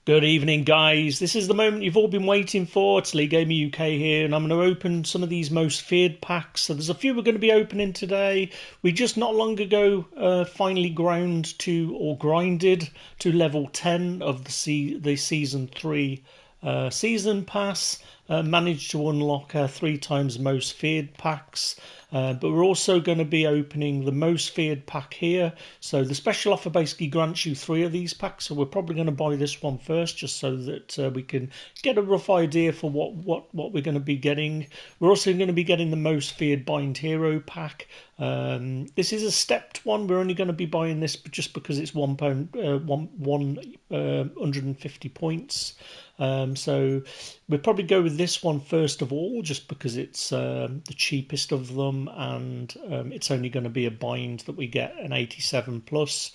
Good evening, guys. This is the moment you've all been waiting for. It's Lee Gamer UK here, and I'm going to open some of these most feared packs. So there's a few we're going to be opening today. We just not long ago finally ground to or grinded to level 10 of the season 3 season pass. Managed to unlock our 3 times most feared packs. But we're also going to be opening the most feared pack here. So the special offer basically grants you 3 of these packs. So we're probably going to buy this one first, just so that we can get a rough idea for what we're going to be getting. We're also going to be getting the most feared bind hero pack. This is a stepped one. We're only going to be buying this just because it's £150 points. So we'll probably go with this one first of all, just because it's the cheapest of them, and it's only going to be a bind that we get an 87 plus.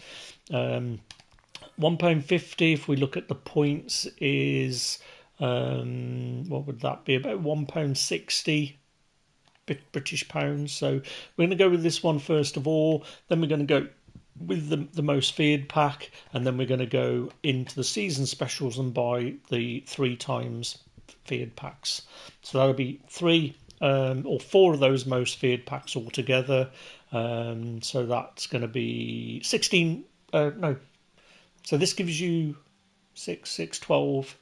£1.50, if we look at the points, is what would that be? About £1.60 British pounds. So we're going to go with this one first of all. Then we're going to go with the most feared pack, and then we're going to go into the season specials and buy the 3 times feared packs. So that'll be 3 or 4 of those most feared packs altogether. So that's going to be 16. No, so this gives you 12.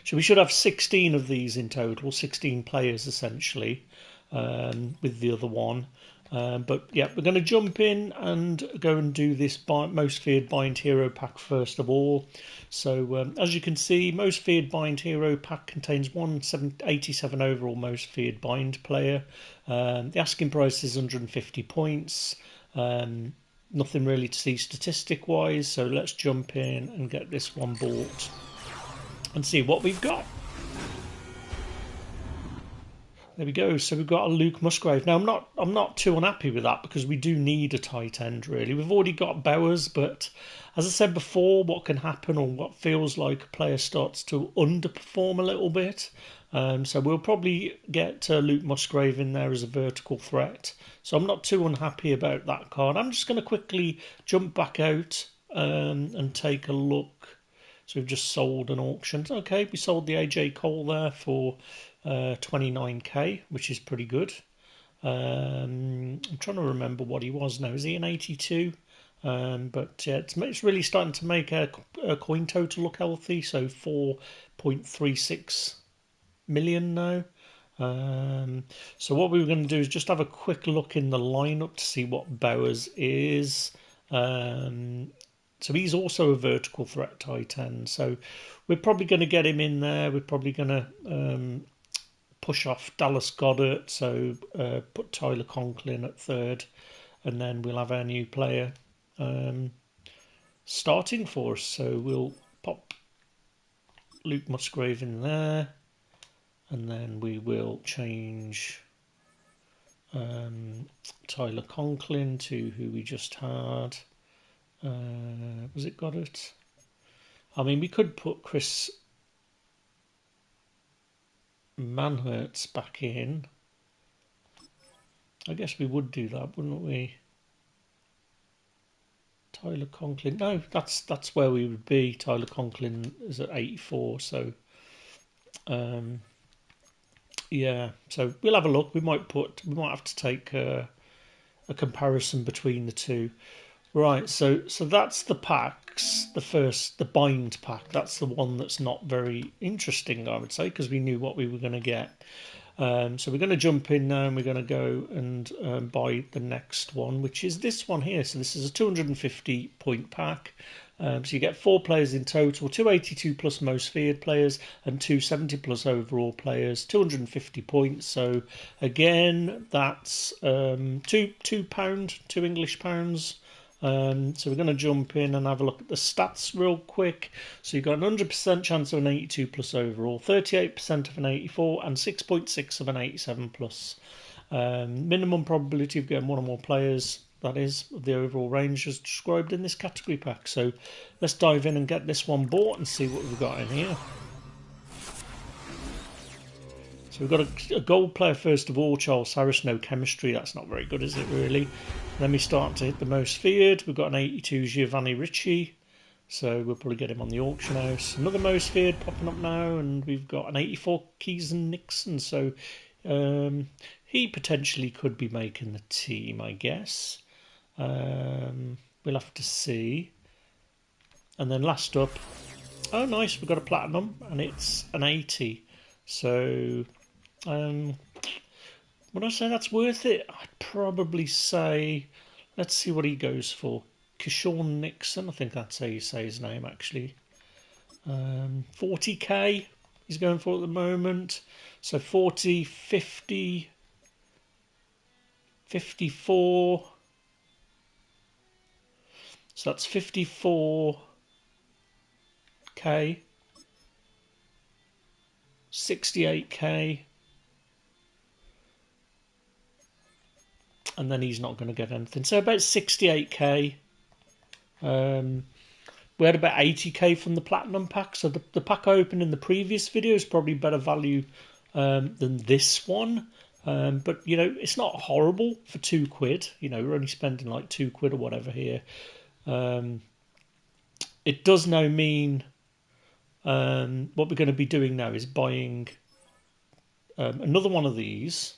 So we should have 16 of these in total, 16 players essentially, with the other one. But yeah, we're going to jump in and go and do this most feared bind hero pack first of all. So as you can see, most feared bind hero pack contains 187 overall most feared bind player. The asking price is 150 points. Nothing really to see statistic wise, so let's jump in and get this one bought and see what we've got. There we go. So we've got a Luke Musgrave. Now I'm not too unhappy with that, because we do need a tight end really. We've already got Bowers, but as I said before, what can happen, or what feels like a player starts to underperform a little bit. So we'll probably get Luke Musgrave in there as a vertical threat. So I'm not too unhappy about that card. I'm just going to quickly jump back out and take a look. So we've just sold an auction. Okay, we sold the AJ Cole there for 29k, which is pretty good. I'm trying to remember what he was now. Is he an 82? But yeah, it's really starting to make a coin total look healthy. So 4.36 million now. So what we were going to do is just have a quick look in the lineup to see what Bowers is. So he's also a vertical threat tight end. So we're probably going to get him in there. We're probably going to push off Dallas Goedert. So put Tyler Conklin at third. And then we'll have our new player starting for us. So we'll pop Luke Musgrave in there. And then we will change Tyler Conklin to who we just had. Was it Goddard? I mean, we could put Chris Manhurts back in. I guess we would do that, wouldn't we? Tyler Conklin. No, that's where we would be. Tyler Conklin is at 84, so yeah. So we'll have a look. We might have to take a comparison between the two. Right, so that's the packs. The bind pack. That's the one that's not very interesting, I would say, because we knew what we were going to get. So we're going to jump in now, and we're going to go and buy the next one, which is this one here. So this is a 250 point pack. So you get 4 players in total, 282 plus most feared players and 270 plus overall players, 250 points. So again, that's £2, £2 English. So we're going to jump in and have a look at the stats real quick. So you've got an 100% chance of an 82 plus overall, 38% of an 84, and 6.6 of an 87 plus. Minimum probability of getting one or more players, that is, of the overall range as described in this category pack. So let's dive in and get this one bought and see what we've got in here. So we've got a gold player first of all, Charles Harris, no chemistry. That's not very good, is it really? Then we start to hit the most feared. We've got an 82 Giovanni Ricci. So we'll probably get him on the auction house. Another most feared popping up now, and we've got an 84 Keys and Nixon. So he potentially could be making the team, I guess. We'll have to see. And then last up, oh nice, we've got a platinum, and it's an 80. So would I say that's worth it? I'd probably say, let's see what he goes for. Kishore Nixon, I think that's how you say his name actually. 40k he's going for at the moment. So 40, 50, 54. So that's 54k, 68k, and then he's not going to get anything. So about 68k. We had about 80k from the platinum pack. So the pack I opened in the previous video is probably better value than this one. But, you know, it's not horrible for £2. You know, we're only spending like £2 or whatever here. It does now mean what we're going to be doing now is buying another one of these.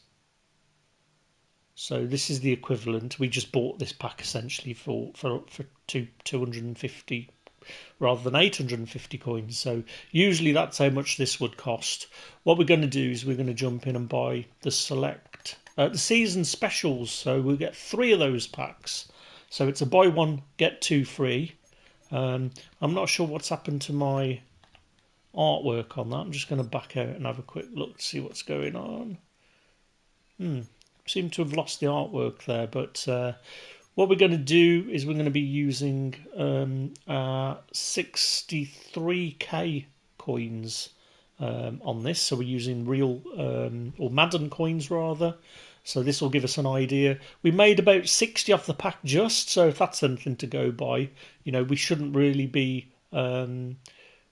So this is the equivalent. We just bought this pack essentially for 250 rather than 850 coins. So usually that's how much this would cost. What we're going to do is we're going to jump in and buy the the season specials. So we'll get 3 of those packs. So it's a buy one get 2 free. I'm not sure what's happened to my artwork on that. I'm just going to back out and have a quick look to see what's going on. Seem to have lost the artwork there, but what we're going to do is we're going to be using 63k coins on this. So we're using real or Madden coins rather. So this will give us an idea. We made about 60 off the pack just, so if that's anything to go by, you know, we shouldn't really be.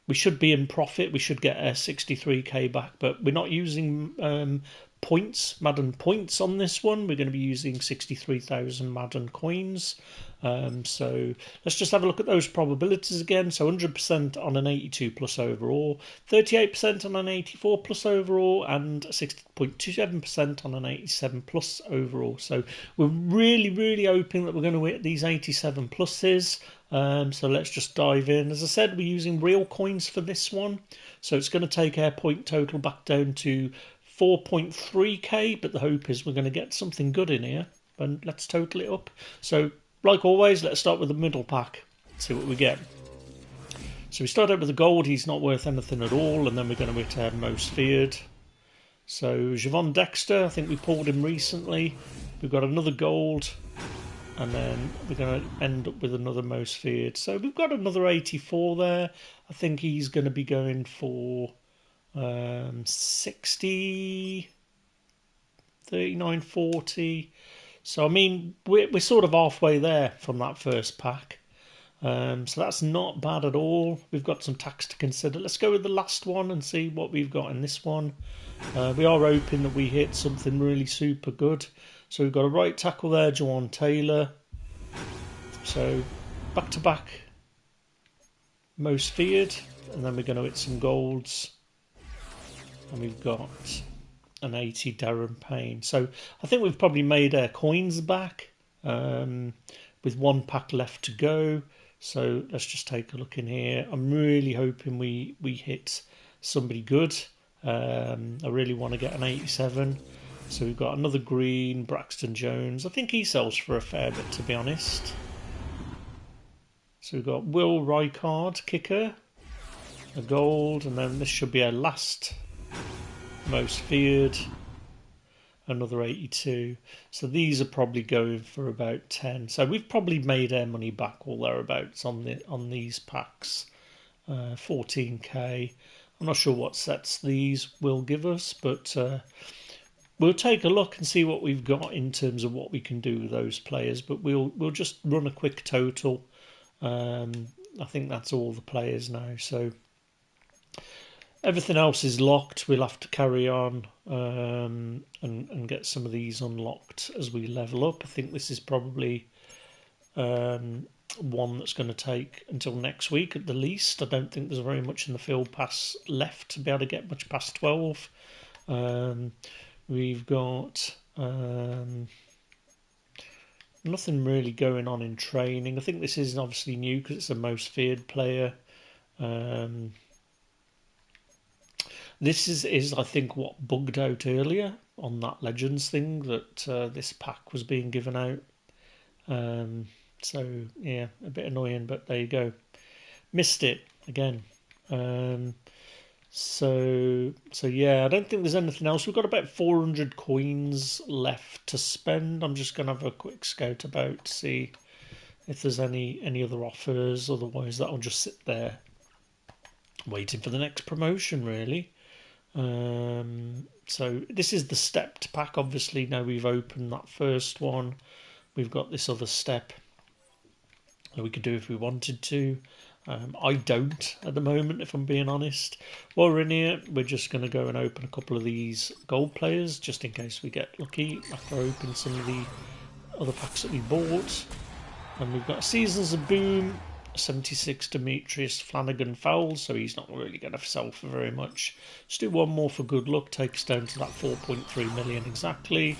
We should be in profit. We should get a 63k back, but we're not using points, Madden points on this one. We're going to be using 63,000 Madden coins. So let's just have a look at those probabilities again. So 100% on an 82 plus overall, 38% on an 84 plus overall, and 60.27% on an 87 plus overall. So we're really, really hoping that we're going to hit these 87 pluses. So let's just dive in. As I said, we're using real coins for this one. So it's going to take our point total back down to 4.3k, but the hope is we're going to get something good in here. And let's total it up. So, like always, let's start with the middle pack. See what we get. So we start out with the gold. He's not worth anything at all. And then we're going to hit our most feared. So Javon Dexter, I think we pulled him recently. We've got another gold. And then we're going to end up with another most feared. So we've got another 84 there. I think he's going to be going for 60, 39, 40. So I mean we're sort of halfway there from that first pack. So that's not bad at all. We've got some tax to consider. Let's go with the last one and see what we've got in this one. We are hoping that we hit something really super good. So we've got a right tackle there, Jawan Taylor. So back to back most feared, and then we're going to hit some golds. And we've got an 80 Darren Payne. So I think we've probably made our coins back with one pack left to go. So let's just take a look in here. I'm really hoping we hit somebody good. I really want to get an 87. So we've got another green, Braxton Jones. I think he sells for a fair bit, to be honest. So we've got Will Rijkaard, kicker, a gold, and then this should be our last most feared, another 82. So these are probably going for about 10. So we've probably made our money back or thereabouts on these packs. 14k. I'm not sure what sets these will give us, but we'll take a look and see what we've got in terms of what we can do with those players. But we'll just run a quick total. I think that's all the players now. So everything else is locked. We'll have to carry on and get some of these unlocked as we level up. I think this is probably one that's going to take until next week at the least. I don't think there's very much in the field pass left to be able to get much past 12. We've got nothing really going on in training. I think this is obviously new because it's the most feared player. This is I think what bugged out earlier on that Legends thing that this pack was being given out. So yeah, a bit annoying, but there you go. Missed it again. So yeah, I don't think there's anything else. We've got about 400 coins left to spend. I'm just gonna have a quick scout about to see if there's any other offers. Otherwise, that'll just sit there waiting for the next promotion, really. So this is the stepped pack. Obviously, now we've opened that first one. We've got this other step that we could do if we wanted to. I don't at the moment, if I'm being honest. While we're in here, we're just going to go and open a couple of these gold players, just in case we get lucky after opening some of the other packs that we bought. And we've got Seasons of Boom, 76 Demetrius Flanagan Fowles, so he's not really going to sell for very much. Let's do one more for good luck, take us down to that 4.3 million exactly.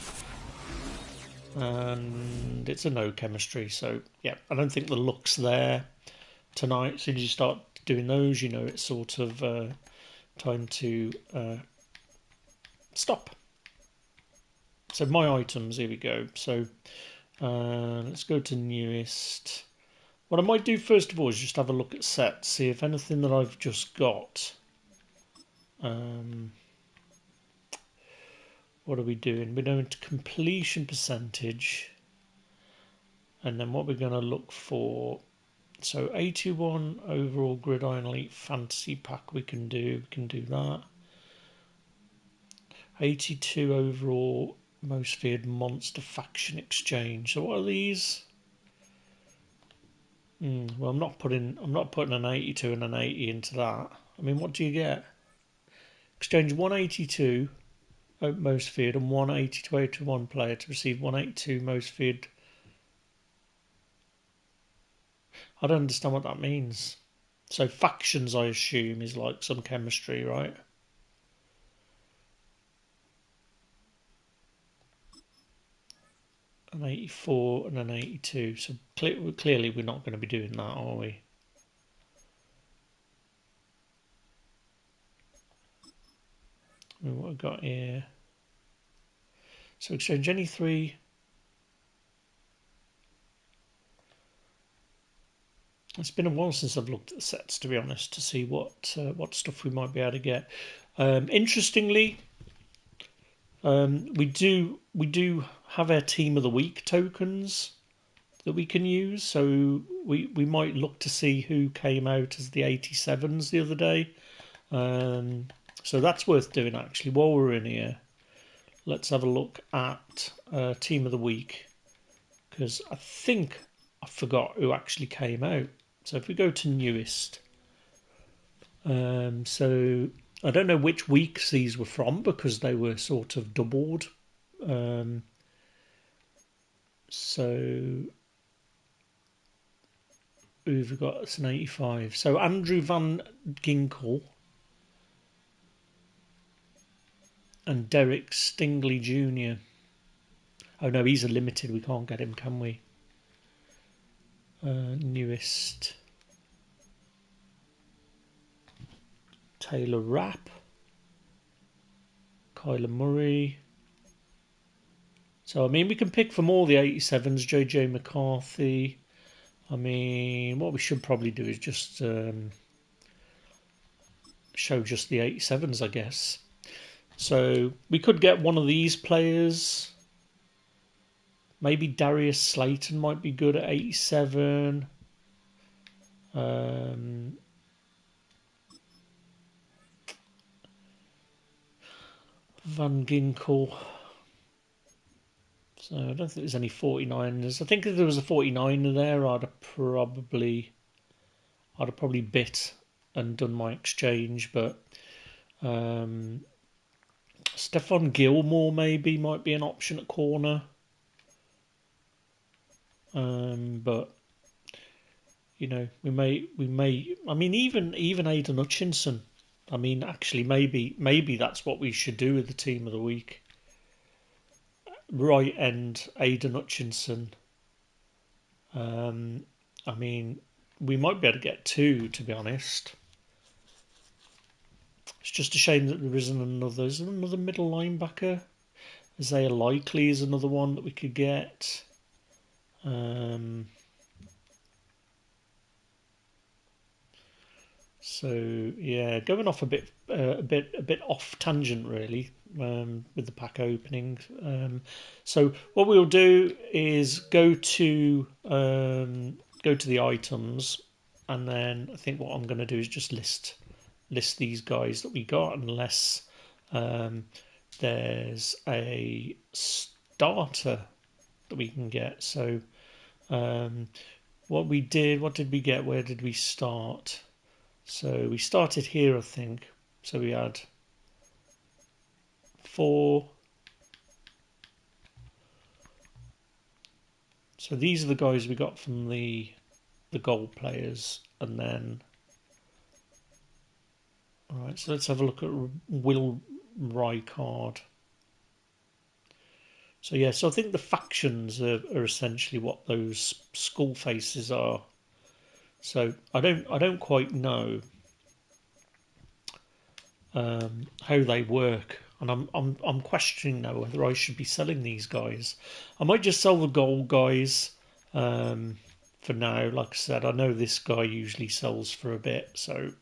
And it's a no chemistry, so yeah, I don't think the luck's there tonight. As soon as you start doing those, you know it's sort of time to stop. So my items, here we go. So let's go to newest. What I might do first of all is just have a look at sets, see if anything that I've just got. What are we doing? We're going to completion percentage, and then what we're going to look for. So 81 overall Gridiron Elite Fantasy Pack we can do that. 82 overall Most Feared Monster Faction Exchange. So what are these? Well, I'm not putting an 82 and an 80 into that. I mean, what do you get? Exchange 182 Most Feared and 180 to 81 player to receive 182 Most Feared. I don't understand what that means. So factions, I assume, is like some chemistry, right? An 84 and an 82. So clearly we're not going to be doing that, are we? I mean, what I've got here. So exchange any three. It's been a while since I've looked at the sets, to be honest, to see what stuff we might be able to get. Interestingly, we do have our Team of the Week tokens that we can use. So we might look to see who came out as the 87s the other day. So that's worth doing, actually. While we're in here, let's have a look at Team of the Week, because I think I forgot who actually came out. So if we go to newest, so I don't know which weeks these were from because they were sort of doubled. So who've got? It's an 85. So Andrew Van Ginkel and Derek Stingley Jr. Oh no, he's a limited. We can't get him, can we? Newest. Taylor Rapp. Kyler Murray. So, I mean, we can pick from all the 87s. JJ McCarthy. I mean, what we should probably do is just show just the 87s, I guess. So, we could get one of these players. Maybe Darius Slayton might be good at 87. Van Ginkel. So I don't think there's any 49ers. I think if there was a 49er there, I'd have probably bit and done my exchange. But Stephon Gilmore maybe might be an option at corner. But You know, we may. I mean, even Aidan Hutchinson. I mean, actually, maybe that's what we should do with the team of the week. Right end, Aidan Hutchinson. Um, I mean, we might be able to get two, to be honest. It's just a shame that there isn't another. Is there another middle linebacker? Isaiah Likely is another one that we could get. So yeah, going off a bit off tangent really, with the pack opening. So what we'll do is go to the items, and then I think what I'm going to do is just list these guys that we got, unless um, there's a starter that we can get. So what did we get? Where did we start? So we started here, I think. So we had 4. So these are the guys we got from the gold players, and then all right. So let's have a look at Will Rijkaard. So yeah, so I think the factions are essentially what those skull faces are. So I don't quite know how they work, and I'm questioning now whether I should be selling these guys. I might just sell the gold guys for now. Like I said, I know this guy usually sells for a bit, so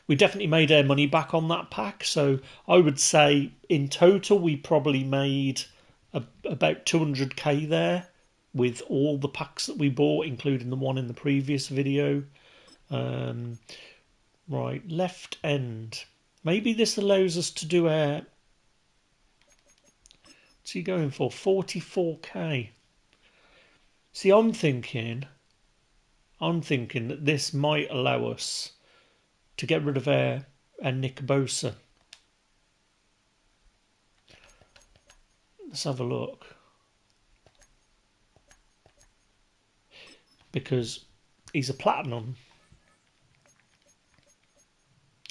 we definitely made our money back on that pack. So I would say in total we probably made about 200k there with all the packs that we bought, including the one in the previous video. Right, left end. Maybe this allows us to do a... What's he going for? 44k. See, I'm thinking that this might allow us to get rid of our Nick Bosa. Let's have a look. Because he's a platinum.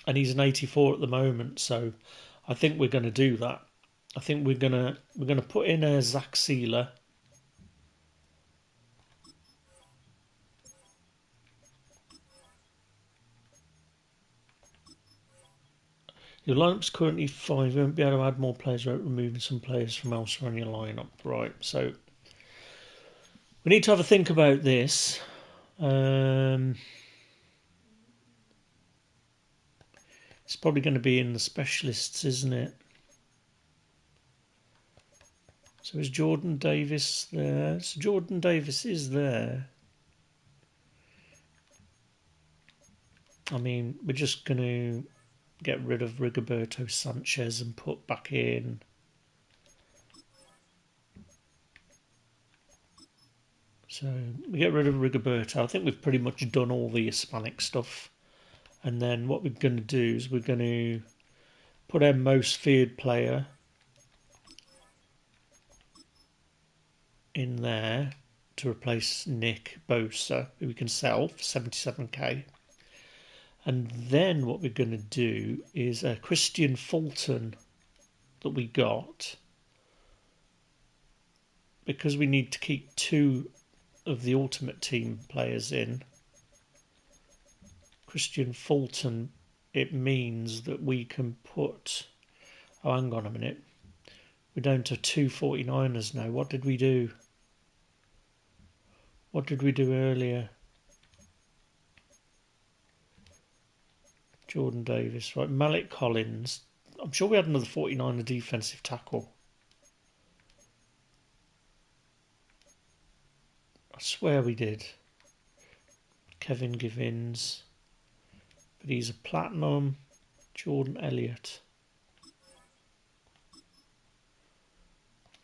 And he's an 84 at the moment, so I think we're going to do that. I think we're gonna put in a Zach Sealer. Your lineup's currently 5. You won't be able to add more players without removing some players from elsewhere in your lineup. Right, so we need to have a think about this. It's probably going to be in the specialists, isn't it? So is Jordan Davis there? So Jordan Davis is there. I mean, we're just going to get rid of Rigoberto Sanchez and put back in... So we get rid of Rigoberto. I think we've pretty much done all the Hispanic stuff. And then what we're going to do is we're going to put our most feared player in there to replace Nick Bosa, who we can sell for 77k. And then what we're going to do is Christian Fulton that we got, because we need to keep 2 of the Ultimate Team players in. Christian Fulton, it means that we can put... Oh, hang on a minute. We're down to 2 49ers now. What did we do? What did we do earlier? Jordan Davis, right. Malik Collins. I'm sure we had another 49er defensive tackle. I swear we did. Kevin Givens. But he's a platinum. Jordan Elliott.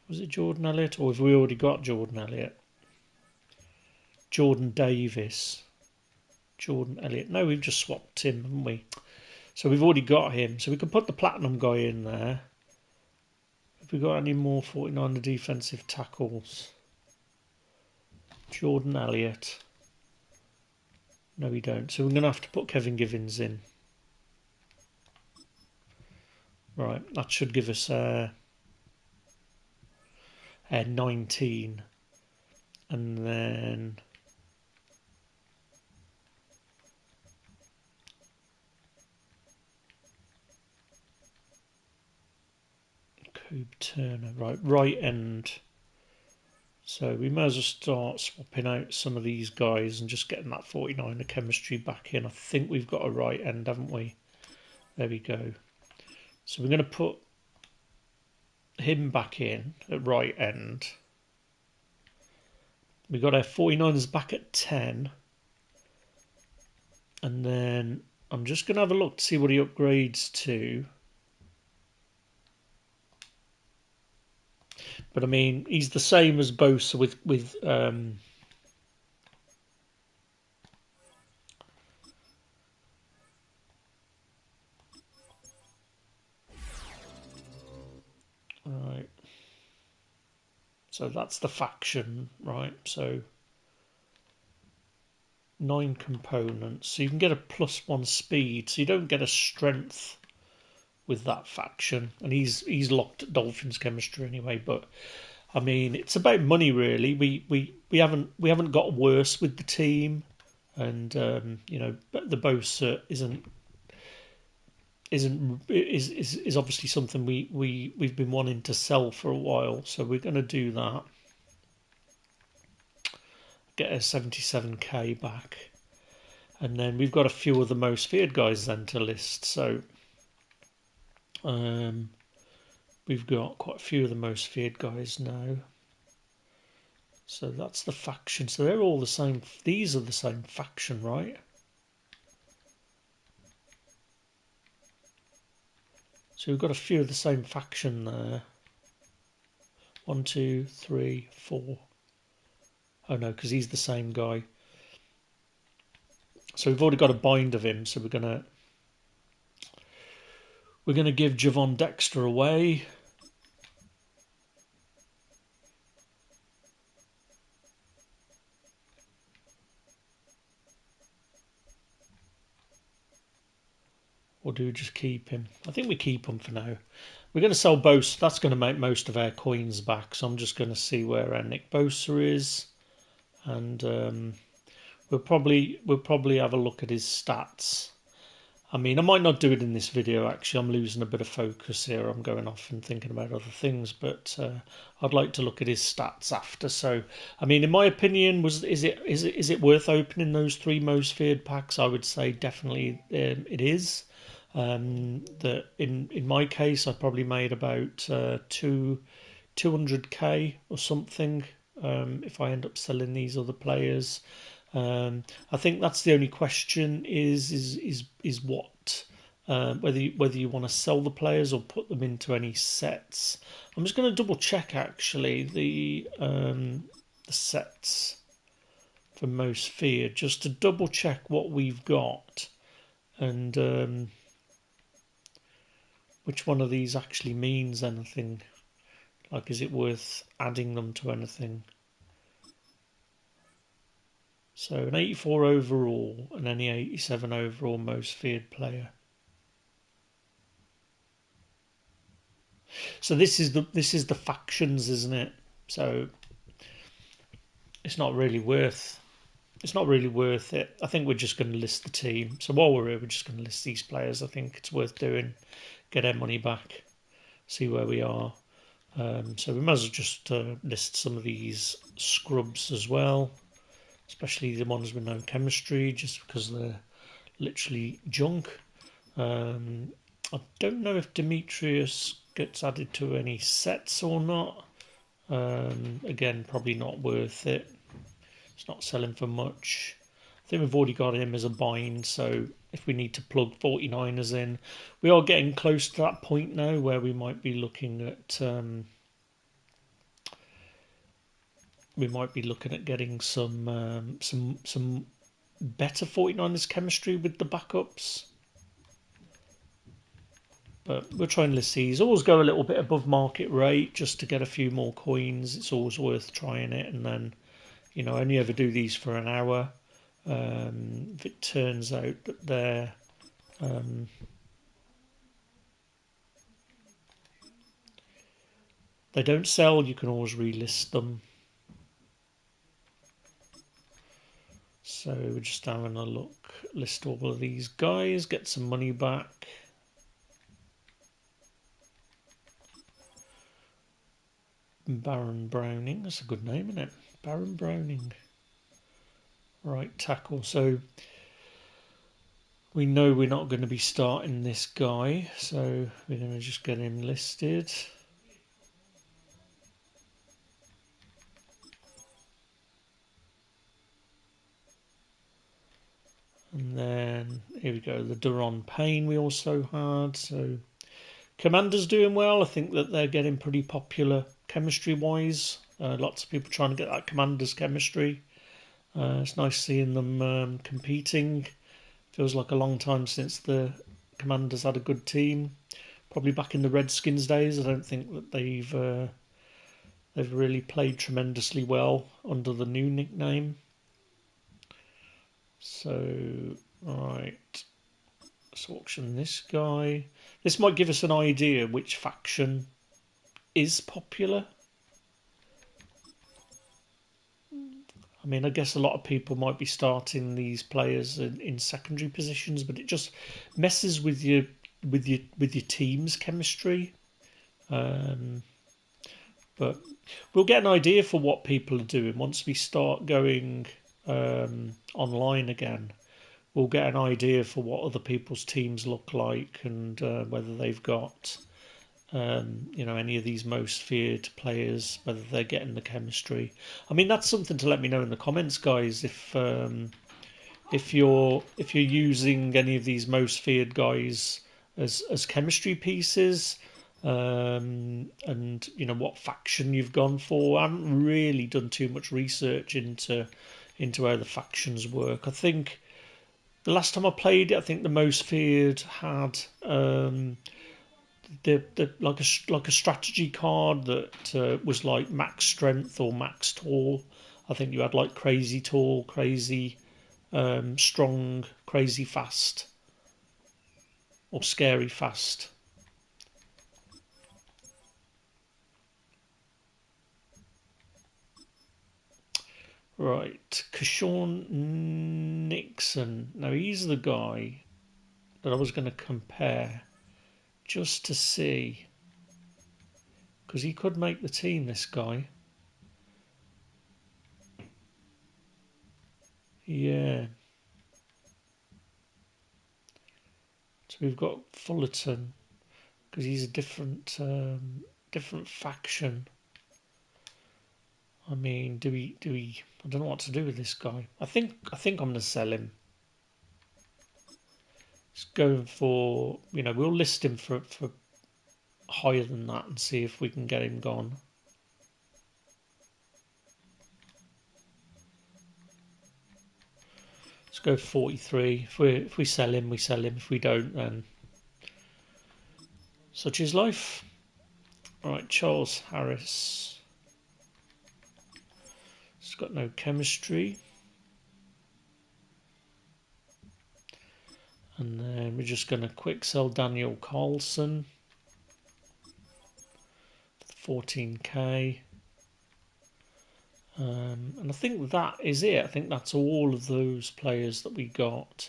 Was it Jordan Elliott, or have we already got Jordan Elliott? Jordan Davis. Jordan Elliott. No, we've just swapped him, haven't we? So we've already got him. So we can put the platinum guy in there. Have we got any more 49er defensive tackles? Jordan Elliott. No, we don't. So we're going to have to put Kevin Givens in. Right, that should give us 19. And then Coob Turner, right end. So we may as well start swapping out some of these guys and just getting that 49 of chemistry back in. I think we've got a right end, haven't we? There we go. So we're going to put him back in at right end. We've got our 49ers back at 10. And then I'm just going to have a look to see what he upgrades to. But I mean, he's the same as Bosa with right. So that's the faction, right? So 9 components. So you can get a +1 speed. So you don't get a strength with that faction. And he's locked at Dolphins chemistry anyway. But I mean, it's about money really. We haven't got worse with the team, and you know, but the Bosa is obviously something we've been wanting to sell for a while. So we're going to do that. Get a 77k back, and then we've got a few of the most feared guys then to list. So we've got quite a few of the most feared guys now. So that's the faction. So they're all the same. These are the same faction, right? So we've got a few of the same faction there. 1, 2, 3, 4. Oh no, because he's the same guy. So we've already got a bind of him. So we're gonna give Javon Dexter away. Or do we just keep him? I think we keep him for now. We're going to sell Bosa. That's going to make most of our coins back. So I'm just going to see where our Nick Bosa is, and we'll probably have a look at his stats. I mean, I might not do it in this video. Actually, I'm losing a bit of focus here. I'm going off and thinking about other things, but I'd like to look at his stats after. So, I mean, in my opinion, is it worth opening those 3 most feared packs? I would say definitely it is. That in my case, I probably made about 200k or something if I end up selling these other players. I think that's the only question is what whether you want to sell the players or put them into any sets. I'm just going to double check actually the sets for most feared just to double check what we've got and which one of these actually means anything. Like, is it worth adding them to anything? So an 84 overall and any 87 overall most feared player. So this is the factions, isn't it? So it's not really worth it. I think we're just going to list the team. So while we're here, we're just going to list these players. I think it's worth doing. Get our money back. See where we are. So we might as well just list some of these scrubs as well, especially the ones with no chemistry, just because they're literally junk. I don't know if Demetrius gets added to any sets or not. Again, probably not worth it. It's not selling for much. I think we've already got him as a bind, so if we need to plug 49ers in, we are getting close to that point now where we might be looking at getting some better 49ers chemistry with the backups. But we're trying to list always go a little bit above market rate just to get a few more coins. It's always worth trying it, and then, you know, I only ever do these for an hour. If it turns out that they're they don't sell, you can always relist them. So we're just having a look, list all of these guys, get some money back. Baron Browning, that's a good name, isn't it? Baron Browning. Right tackle. So we know we're not going to be starting this guy, so we're going to just get him listed. And then here we go, the Duron Payne we also had. So Commander's doing well. I think that they're getting pretty popular chemistry-wise. Lots of people trying to get that Commander's chemistry. It's nice seeing them competing. Feels like a long time since the Commanders had a good team. Probably back in the Redskins days. I don't think that they've really played tremendously well under the new nickname. So, right, let's auction this guy. This might give us an idea which faction is popular. I mean, I guess a lot of people might be starting these players in secondary positions, but it just messes with your team's chemistry. But we'll get an idea for what people are doing once we start going online again. We'll get an idea for what other people's teams look like and whether they've got any of these most feared players, whether they're getting the chemistry. I mean, that's something to let me know in the comments, guys. If you're using any of these most feared guys as chemistry pieces, and what faction you've gone for. I haven't really done too much research into how the factions work. I think the last time I played it, I think the most feared had like a strategy card that was like max strength or max tall. I think you had like crazy tall, crazy strong, crazy fast, or scary fast. Right, Keshawn Nixon. Now he's the guy that I was going to compare just to see, because he could make the team, this guy. Yeah. So we've got Fullerton, because he's a different faction. I mean, do we? I don't know what to do with this guy. I think I'm going to sell him. It's going for, we'll list him for higher than that and see if we can get him gone. Let's go 43. If we sell him, we sell him. If we don't, then such is life. All right, Charles Harris. It's got no chemistry. And then we're just going to quick sell Daniel Carlson. 14k. And I think that is it. I think that's all of those players that we got.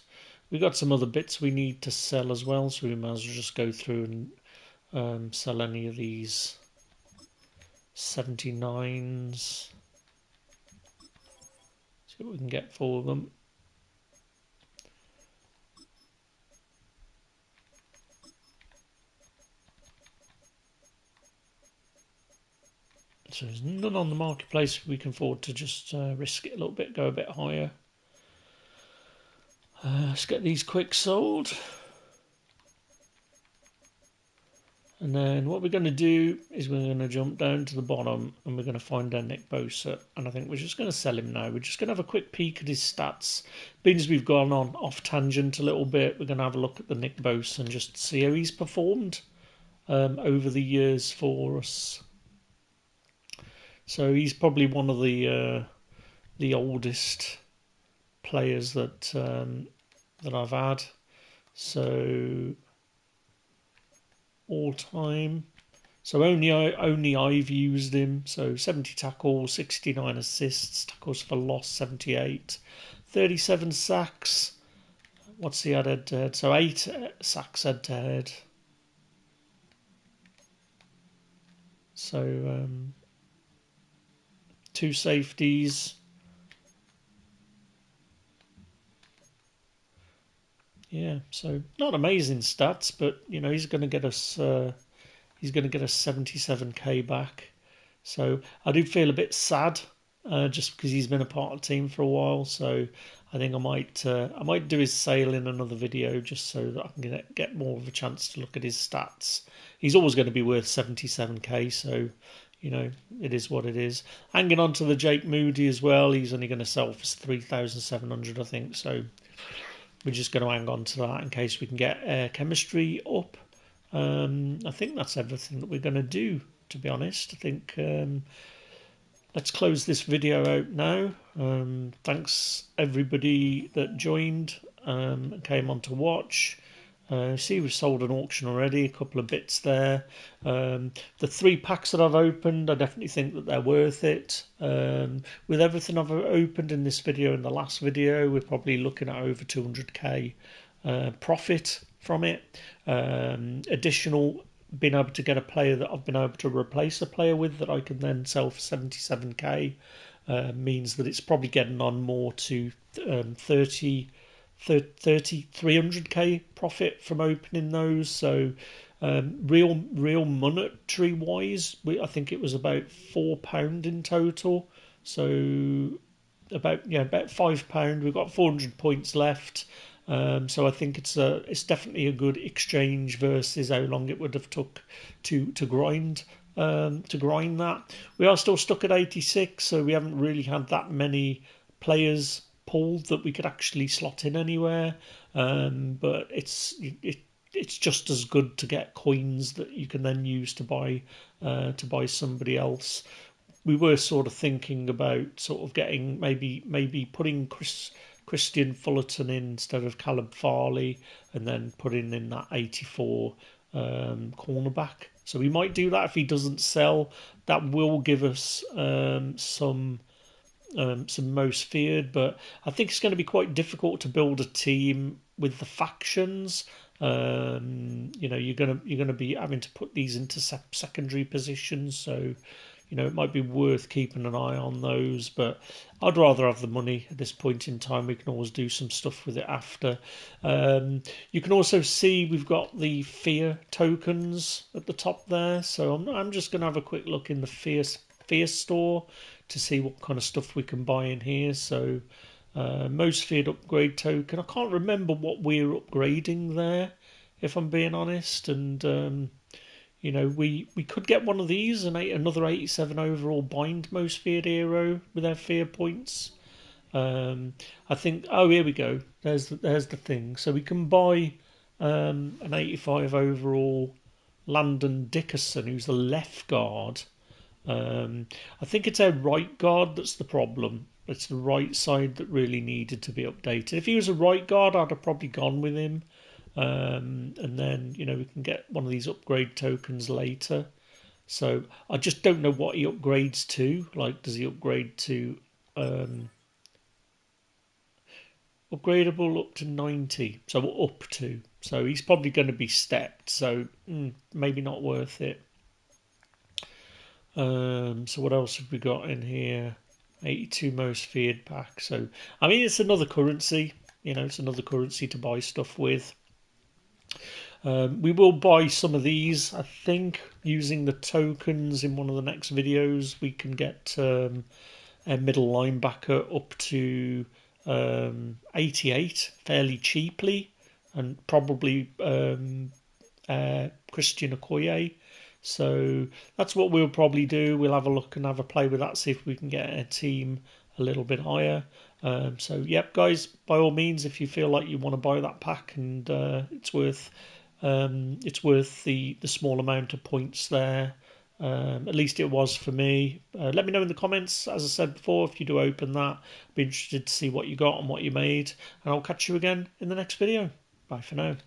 We got some other bits we need to sell as well, so we might as well just go through and sell any of these 79s. See what we can get for them. So there's none on the marketplace. We can afford to just risk it a little bit, go a bit higher. Let's get these quick sold. And then what we're going to do is we're going to jump down to the bottom and we're going to find our Nick Bosa. And I think we're just going to sell him now. We're just going to have a quick peek at his stats. Being as we've gone on off tangent a little bit, we're going to have a look at the Nick Bosa and just see how he's performed over the years for us. So he's probably one of the oldest players that that I've had. So all time. So only I've used him. So 70 tackles, 69 assists, tackles for loss 78, 37 sacks. What's he had head to head? So 8 sacks head to head. So 2 safeties. Yeah, so not amazing stats, but you know he's going to get us. He's going to get us 77k back. So I do feel a bit sad, just because he's been a part of the team for a while. So I think I might do his sale in another video just so that I can get more of a chance to look at his stats. He's always going to be worth 77k. So you know it is what it is. Hanging on to the Jake Moody as well. He's only going to sell for 3,700, I think. So we're just going to hang on to that in case we can get chemistry up. I think that's everything that we're going to do, to be honest. I think let's close this video out now. Thanks everybody that joined and came on to watch. See, we've sold an auction already, a couple of bits there. The 3 packs that I've opened, I definitely think that they're worth it. With everything I've opened in this video and the last video, we're probably looking at over 200k profit from it. Additional, being able to get a player that I've been able to replace a player with that I can then sell for 77k means that it's probably getting on more to 300k profit from opening those. So real monetary wise, I think it was about £4 in total. So about £5. We've got 400 points left. So I think it's definitely a good exchange versus how long it would have took to grind that. We are still stuck at 86, so we haven't really had that many players pulled that we could actually slot in anywhere. But it's just as good to get coins that you can then use to buy somebody else. We were sort of thinking about sort of getting maybe putting Christian Fullerton in instead of Callum Farley, and then putting in that 84 cornerback. So we might do that if he doesn't sell. That will give us some most feared, but I think it's going to be quite difficult to build a team with the factions. You know, you're gonna be having to put these into secondary positions, so you know it might be worth keeping an eye on those. But I'd rather have the money at this point in time. We can always do some stuff with it after. You can also see we've got the fear tokens at the top there, so I'm just going to have a quick look in the fear store to see what kind of stuff we can buy in here. So most feared upgrade token. I can't remember what we're upgrading there, if I'm being honest. And you know, we could get one of these and another 87 overall bind most feared hero with their fear points. I think. Oh, here we go. There's the thing. So we can buy an 85 overall Landon Dickerson, who's the left guard. I think it's our right guard that's the problem. It's the right side that really needed to be updated. If he was a right guard, I'd have probably gone with him. And then, you know, we can get one of these upgrade tokens later. So I just don't know what he upgrades to. Like, does he upgrade to upgradable up to 90? So up to. So he's probably going to be stepped. So maybe not worth it. So what else have we got in here? 82 most feared pack. So I mean, it's another currency. You know, it's another currency to buy stuff with. We will buy some of these, I think, using the tokens in one of the next videos. We can get a middle linebacker up to 88 fairly cheaply, and probably Christian Okoye. So that's what we'll probably do. We'll have a look and have a play with that, see if we can get a team a little bit higher. So yep, guys, by all means, if you feel like you want to buy that pack and it's worth the small amount of points there, At least it was for me. Let me know in the comments, as I said before, if you do open that. I'd be interested to see what you got and what you made. And I'll catch you again in the next video. Bye for now.